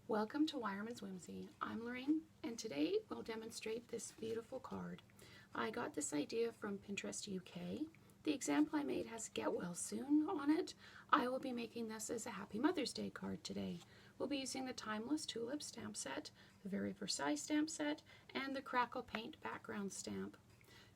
Welcome to Wireman's Whimsy. I'm Lorraine, and today we'll demonstrate this beautiful card. I got this idea from Pinterest UK. The example I made has "Get Well Soon" on it. I will be making this as a Happy Mother's Day card today. We'll be using the Timeless Tulips stamp set, the Very Versailles stamp set, and the Crackle Paint background stamp.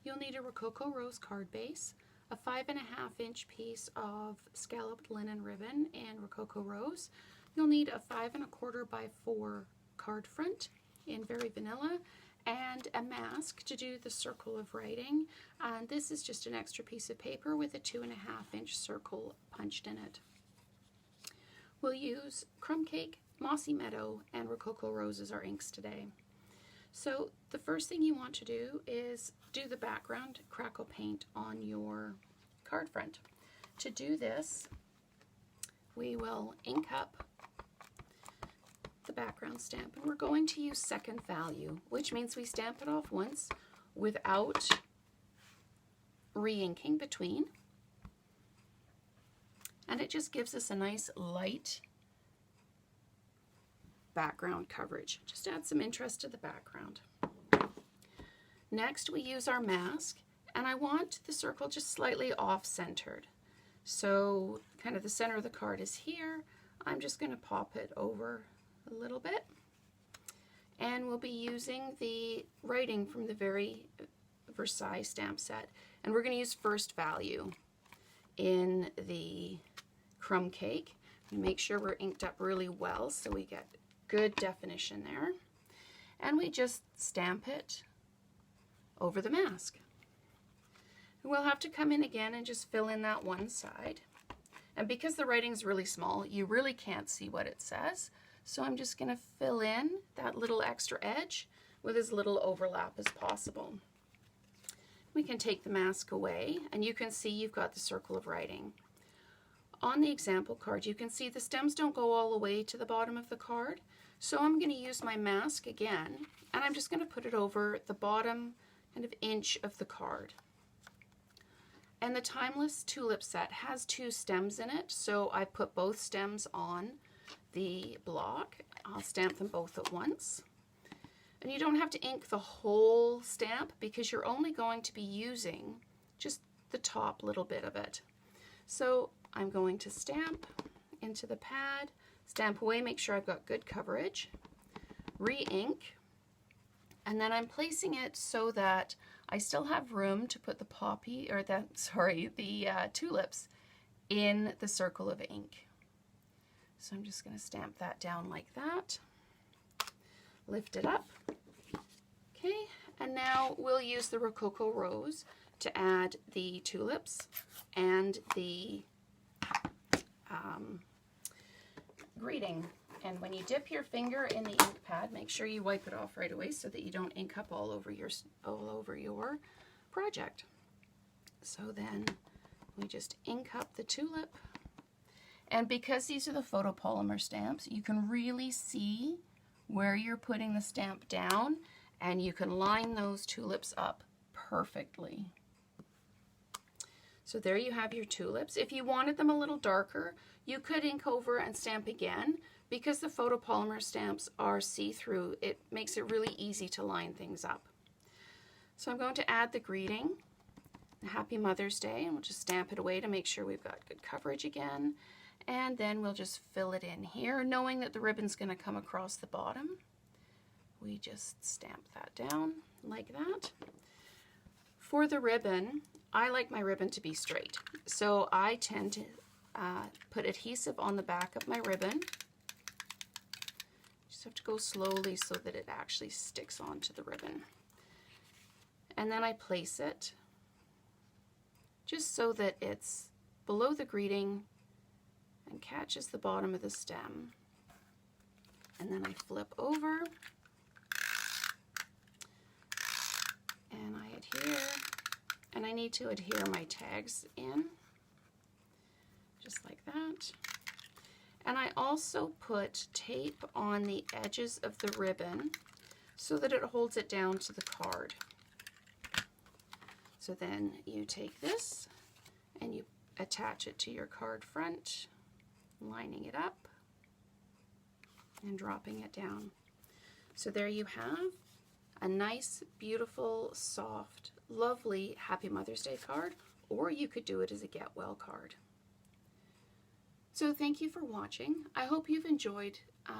You'll need a Rococo Rose card base, a 5.5-inch piece of scalloped linen ribbon in Rococo Rose. You'll need a 5.25 by 4 card front in Very Vanilla, and a mask to do the circle of writing. And this is just an extra piece of paper with a 2.5-inch circle punched in it. We'll use Crumb Cake, Mossy Meadow, and Rococo Rose as our inks today. So the first thing you want to do is do the background Crackle Paint on your card front. To do this, we will ink up the background stamp, and we're going to use second value, which means we stamp it off once without re-inking between, and it just gives us a nice light background coverage. Just add some interest to the background. Next we use our mask, and I want the circle just slightly off-centered. So kind of the center of the card is here. I'm just going to pop it over a little bit, and we'll be using the writing from the Very Versailles stamp set, and we're going to use first value in the Crumb Cake. Make sure we're inked up really well so we get good definition there, and we just stamp it over the mask. And we'll have to come in again and just fill in that one side, and because the writing's really small, you really can't see what it says. So I'm just going to fill in that little extra edge with as little overlap as possible. We can take the mask away, and you can see you've got the circle of writing. On the example card, you can see the stems don't go all the way to the bottom of the card. So I'm going to use my mask again, and I'm just going to put it over the bottom kind of inch of the card. And the Timeless Tulip set has 2 stems in it, so I put both stems on the block. I'll stamp them both at once. And you don't have to ink the whole stamp because you're only going to be using just the top little bit of it. So I'm going to stamp into the pad, stamp away, make sure I've got good coverage, re-ink, and then I'm placing it so that I still have room to put the tulips in the circle of ink. So I'm just going to stamp that down like that, lift it up. Okay, and now we'll use the Rococo Rose to add the tulips and the greeting. And when you dip your finger in the ink pad, make sure you wipe it off right away so that you don't ink up all over your project. So then we just ink up the tulip. And because these are the photopolymer stamps, you can really see where you're putting the stamp down, and you can line those tulips up perfectly. So there you have your tulips. If you wanted them a little darker, you could ink over and stamp again. Because the photopolymer stamps are see-through, it makes it really easy to line things up. So I'm going to add the greeting, Happy Mother's Day, and we'll just stamp it away to make sure we've got good coverage again. And then we'll just fill it in here, knowing that the ribbon's going to come across the bottom. We just stamp that down like that. For the ribbon, I like my ribbon to be straight, so I tend to put adhesive on the back of my ribbon. Just have to go slowly so that it actually sticks onto the ribbon. And then I place it just so that it's below the greeting and catches the bottom of the stem. And then I flip over and I adhere, and I need to adhere my tags in just like that. And I also put tape on the edges of the ribbon so that it holds it down to the card. So then you take this and you attach it to your card front, lining it up. and dropping it down. So there you have a nice, beautiful, soft, lovely Happy Mother's Day card, or you could do it as a get well card. So thank you for watching. I hope you've enjoyed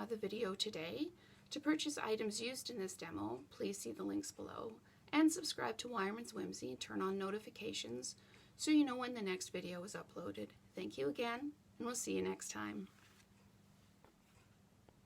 the video today. To purchase items used in this demo, please see the links below, and subscribe to Wireman's Whimsy and turn on notifications so you know when the next video is uploaded. Thank you again, and we'll see you next time.